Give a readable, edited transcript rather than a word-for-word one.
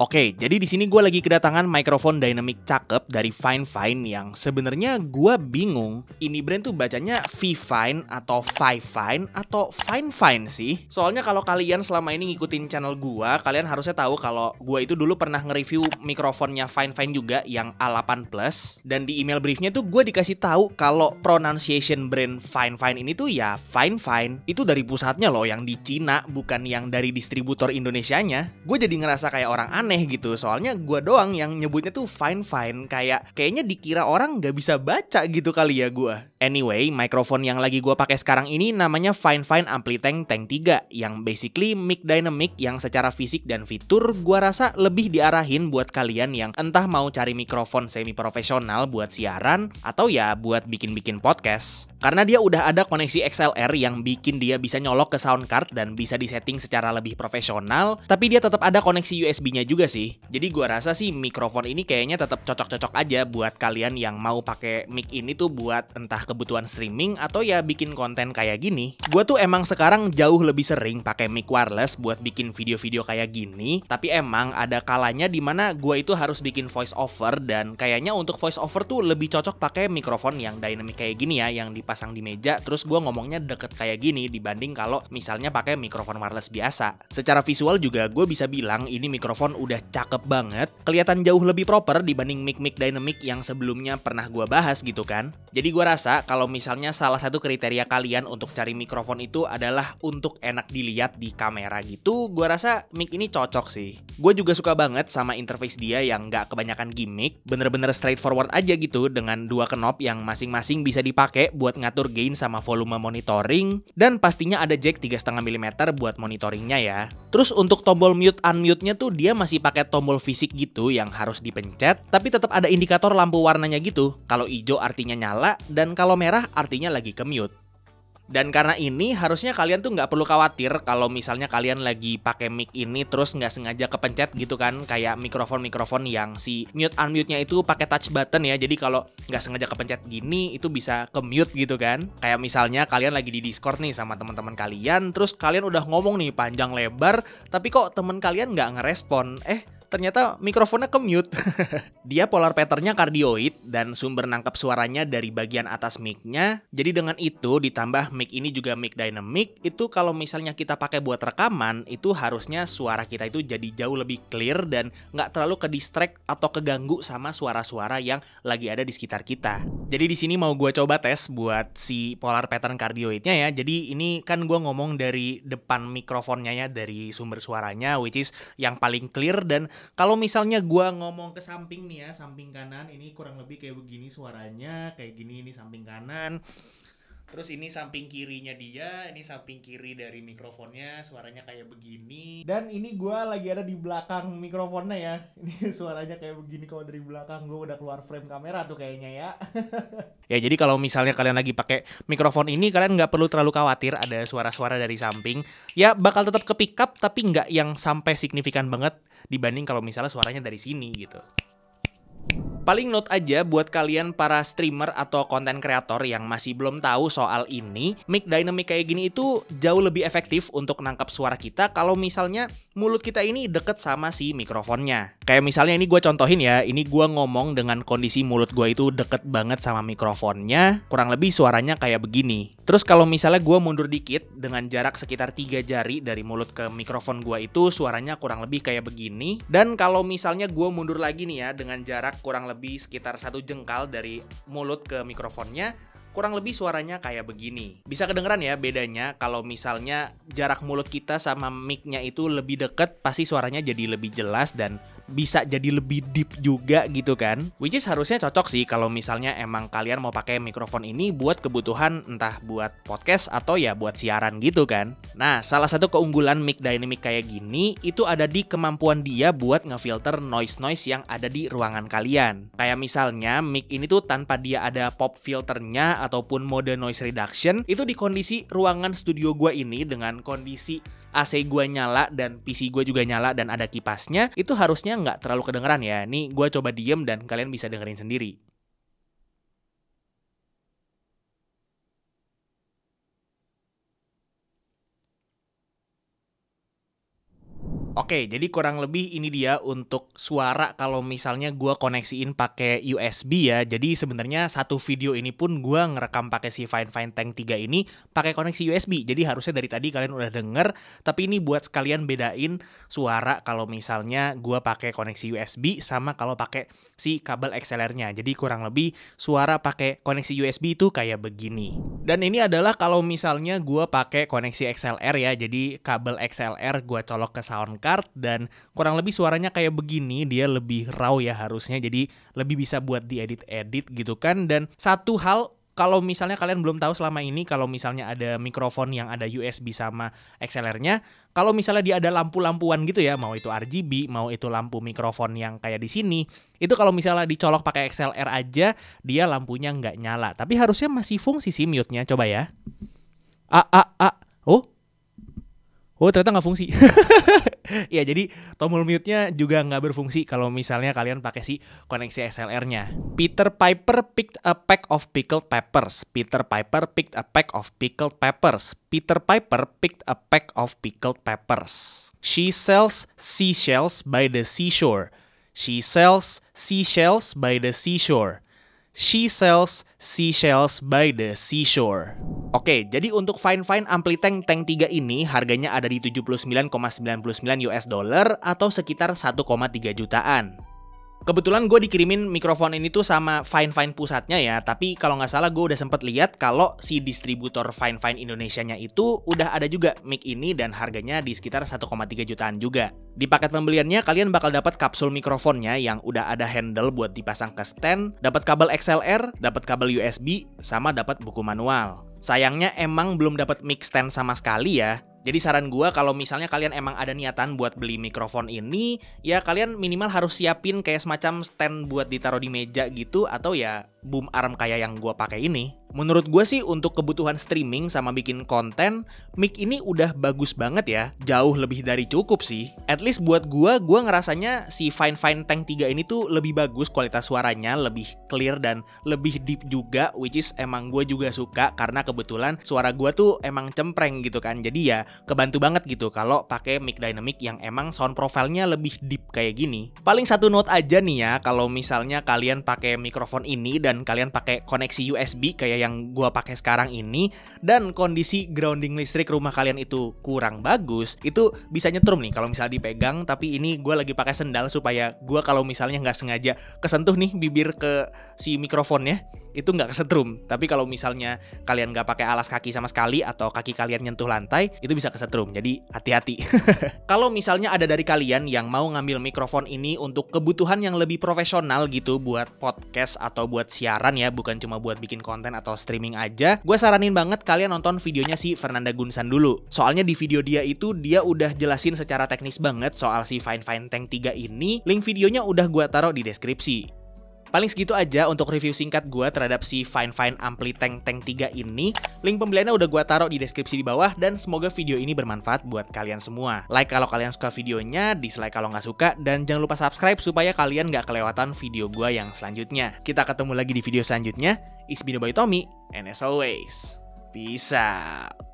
Oke, jadi di sini gue lagi kedatangan mikrofon dynamic cakep dari Fine yang sebenarnya gue bingung ini brand tuh bacanya V-Fine atau Fine atau Fine sih. Soalnya kalau kalian selama ini ngikutin channel gue, kalian harusnya tahu kalau gue itu dulu pernah nge-review mikrofonnya Fine juga yang A8 Plus, dan di email briefnya tuh gue dikasih tahu kalau pronunciation brand Fine ini tuh ya Fine. Itu dari pusatnya loh, yang di Cina, bukan yang dari distributor Indonesianya. Gue jadi ngerasa kayak orang aneh gitu, soalnya gue doang yang nyebutnya tuh Fine, kayaknya dikira orang nggak bisa baca gitu kali ya gue. Anyway, mikrofon yang lagi gue pakai sekarang ini namanya Fine Amplitank Tank 3, yang basically mic dynamic yang secara fisik dan fitur gue rasa lebih diarahin buat kalian yang entah mau cari mikrofon semi profesional buat siaran atau ya buat bikin podcast. Karena dia udah ada koneksi XLR yang bikin dia bisa nyolok ke sound card dan bisa disetting secara lebih profesional, tapi dia tetap ada koneksi USB-nya juga sih. Jadi gua rasa sih mikrofon ini kayaknya tetap cocok-cocok aja buat kalian yang mau pakai mic ini tuh buat entah kebutuhan streaming atau ya bikin konten kayak gini. Gua tuh emang sekarang jauh lebih sering pakai mic wireless buat bikin video-video kayak gini, tapi emang ada kalanya dimana gua itu harus bikin voice over, dan kayaknya untuk voice over tuh lebih cocok pakai mikrofon yang dynamic kayak gini ya, yang dipasang di meja terus gua ngomongnya deket kayak gini dibanding kalau misalnya pakai mikrofon wireless biasa. Secara visual juga gue bisa bilang ini mikrofon udah cakep banget, kelihatan jauh lebih proper dibanding mic dynamic yang sebelumnya pernah gue bahas gitu kan. Jadi gue rasa kalau misalnya salah satu kriteria kalian untuk cari mikrofon itu adalah untuk enak dilihat di kamera gitu, gue rasa mic ini cocok sih. Gue juga suka banget sama interface dia yang gak kebanyakan gimmick, bener-bener straightforward aja gitu, dengan dua knob yang masing-masing bisa dipakai buat ngatur gain sama volume monitoring, dan pastinya ada jack 3,5 mm buat monitoringnya ya. Terus untuk tombol mute unmute-nya tuh dia masih pakai tombol fisik gitu yang harus dipencet, tapi tetap ada indikator lampu warnanya gitu. Kalau hijau artinya nyala, dan kalau merah artinya lagi ke mute. Dan karena ini harusnya kalian tuh nggak perlu khawatir kalau misalnya kalian lagi pakai mic ini terus nggak sengaja kepencet gitu kan, kayak mikrofon yang si mute unmute-nya itu pakai touch button ya. Jadi kalau nggak sengaja kepencet gini itu bisa ke mute gitu kan. Kayak misalnya kalian lagi di Discord nih sama teman-teman kalian, terus kalian udah ngomong nih panjang lebar, tapi kok temen kalian nggak ngerespon. Ternyata mikrofonnya ke-mute. Dia polar pattern-nya kardioid dan sumber nangkap suaranya dari bagian atas mic-nya. Jadi dengan itu ditambah mic ini juga mic dynamic, itu kalau misalnya kita pakai buat rekaman, itu harusnya suara kita itu jadi jauh lebih clear dan nggak terlalu ke-distract atau keganggu sama suara-suara yang lagi ada di sekitar kita. Jadi di sini mau gue coba tes buat si polar pattern kardioidnya ya. Jadi ini kan gue ngomong dari depan mikrofonnya ya, dari sumber suaranya, which is yang paling clear. Dan kalau misalnya gua ngomong ke samping nih ya, samping kanan, ini kurang lebih kayak begini suaranya, kayak gini, ini samping kanan. Terus ini samping kirinya dia, ini samping kiri dari mikrofonnya, suaranya kayak begini. Dan ini gua lagi ada di belakang mikrofonnya ya. Ini suaranya kayak begini kalau dari belakang. Gua udah keluar frame kamera tuh kayaknya ya. Ya jadi kalau misalnya kalian lagi pakai mikrofon ini, kalian nggak perlu terlalu khawatir ada suara-suara dari samping. Ya bakal tetap ke pick up, tapi nggak yang sampai signifikan banget dibanding kalau misalnya suaranya dari sini gitu. Paling note aja buat kalian para streamer atau konten kreator yang masih belum tahu soal ini, mic dynamic kayak gini itu jauh lebih efektif untuk nangkap suara kita kalau misalnya mulut kita ini deket sama si mikrofonnya. Kayak misalnya ini gue contohin ya, ini gue ngomong dengan kondisi mulut gue itu deket banget sama mikrofonnya, kurang lebih suaranya kayak begini. Terus kalau misalnya gue mundur dikit dengan jarak sekitar 3 jari dari mulut ke mikrofon gue itu suaranya kurang lebih kayak begini. Dan kalau misalnya gue mundur lagi nih ya dengan jarak kurang lebih sekitar 1 jengkal dari mulut ke mikrofonnya, kurang lebih suaranya kayak begini. Bisa kedengeran ya bedanya kalau misalnya jarak mulut kita sama mic-nya itu lebih deket, pasti suaranya jadi lebih jelas dan bisa jadi lebih deep juga gitu kan. Which is harusnya cocok sih kalau misalnya emang kalian mau pakai mikrofon ini buat kebutuhan entah buat podcast atau ya buat siaran gitu kan. Nah, salah satu keunggulan mic dynamic kayak gini itu ada di kemampuan dia buat ngefilter noise yang ada di ruangan kalian. Kayak misalnya mic ini tuh tanpa dia ada pop filternya ataupun mode noise reduction, itu di kondisi ruangan studio gua ini dengan kondisi AC gue nyala dan PC gue juga nyala dan ada kipasnya, itu harusnya nggak terlalu kedengeran ya. Nih gue coba diem dan kalian bisa dengerin sendiri. Oke, jadi kurang lebih ini dia untuk suara kalau misalnya gua koneksiin pakai USB ya. Jadi sebenarnya satu video ini pun gua ngerekam pakai si Fine Tank 3 ini pakai koneksi USB. Jadi harusnya dari tadi kalian udah denger, tapi ini buat sekalian bedain suara kalau misalnya gua pakai koneksi USB sama kalau pakai si kabel XLR-nya. Jadi kurang lebih suara pakai koneksi USB itu kayak begini. Dan ini adalah kalau misalnya gua pakai koneksi XLR ya. Jadi kabel XLR gua colok ke sound card dan kurang lebih suaranya kayak begini. Dia lebih raw ya harusnya, jadi lebih bisa buat diedit-edit gitu kan. Dan satu hal, kalau misalnya kalian belum tahu selama ini, kalau misalnya ada mikrofon yang ada USB sama XLR-nya, kalau misalnya dia ada lampu-lampuan gitu ya, mau itu RGB, mau itu lampu mikrofon yang kayak di sini, itu kalau misalnya dicolok pakai XLR aja, dia lampunya nggak nyala. Tapi harusnya masih fungsi sih mute-nya, coba ya. Oh ternyata nggak fungsi. Ya jadi tombol mute-nya juga nggak berfungsi kalau misalnya kalian pakai si koneksi XLR-nya. Peter Piper picked a pack of pickled peppers. Peter Piper picked a pack of pickled peppers. Peter Piper picked a pack of pickled peppers. She sells seashells by the seashore. She sells seashells by the seashore. She sells seashells by the seashore. Oke, jadi untuk Fine Amplitank Tank 3 ini harganya ada di 79,99 US dollar atau sekitar 1,3 jutaan. Kebetulan gue dikirimin mikrofon ini tuh sama Fine pusatnya ya, tapi kalau nggak salah gue udah sempet lihat kalau si distributor Fine Indonesianya itu udah ada juga mic ini dan harganya di sekitar 1,3 jutaan juga. Di paket pembeliannya kalian bakal dapat kapsul mikrofonnya yang udah ada handle buat dipasang ke stand, dapat kabel XLR, dapat kabel USB, sama dapat buku manual. Sayangnya emang belum dapat mic stand sama sekali ya. Jadi saran gua kalau misalnya kalian emang ada niatan buat beli mikrofon ini, ya kalian minimal harus siapin kayak semacam stand buat ditaruh di meja gitu, atau ya boom arm kayak yang gua pakai ini. Menurut gua sih untuk kebutuhan streaming sama bikin konten, mic ini udah bagus banget ya. Jauh lebih dari cukup sih. At least buat gua ngerasanya si Fine Tank 3 ini tuh lebih bagus kualitas suaranya, lebih clear dan lebih deep juga, which is emang gua juga suka karena kebetulan suara gua tuh emang cempreng gitu kan. Jadi ya kebantu banget gitu kalau pakai mic dynamic yang emang sound profile-nya lebih deep kayak gini. Paling satu note aja nih ya, kalau misalnya kalian pakai mikrofon ini dan kalian pakai koneksi USB kayak yang gua pakai sekarang ini dan kondisi grounding listrik rumah kalian itu kurang bagus, itu bisa nyetrum nih kalau misalnya dipegang. Tapi ini gua lagi pakai sendal supaya gua kalau misalnya nggak sengaja kesentuh nih bibir ke si mikrofonnya, itu nggak kesetrum. Tapi kalau misalnya kalian nggak pakai alas kaki sama sekali atau kaki kalian nyentuh lantai, itu bisa kesetrum. Jadi hati-hati. Kalau misalnya ada dari kalian yang mau ngambil mikrofon ini untuk kebutuhan yang lebih profesional gitu buat podcast atau buat siaran ya, bukan cuma buat bikin konten atau streaming aja, gue saranin banget kalian nonton videonya si Fernanda Gunsan dulu. Soalnya di video dia itu dia udah jelasin secara teknis banget soal si Fine Tank 3 ini. Link videonya udah gue taruh di deskripsi. Paling segitu aja untuk review singkat gue terhadap si Fine Amplitank Tank 3 ini. Link pembeliannya udah gue taruh di deskripsi di bawah dan semoga video ini bermanfaat buat kalian semua. Like kalau kalian suka videonya, dislike kalau nggak suka, dan jangan lupa subscribe supaya kalian nggak kelewatan video gue yang selanjutnya. Kita ketemu lagi di video selanjutnya. It's been by Tommy, and as always, peace out.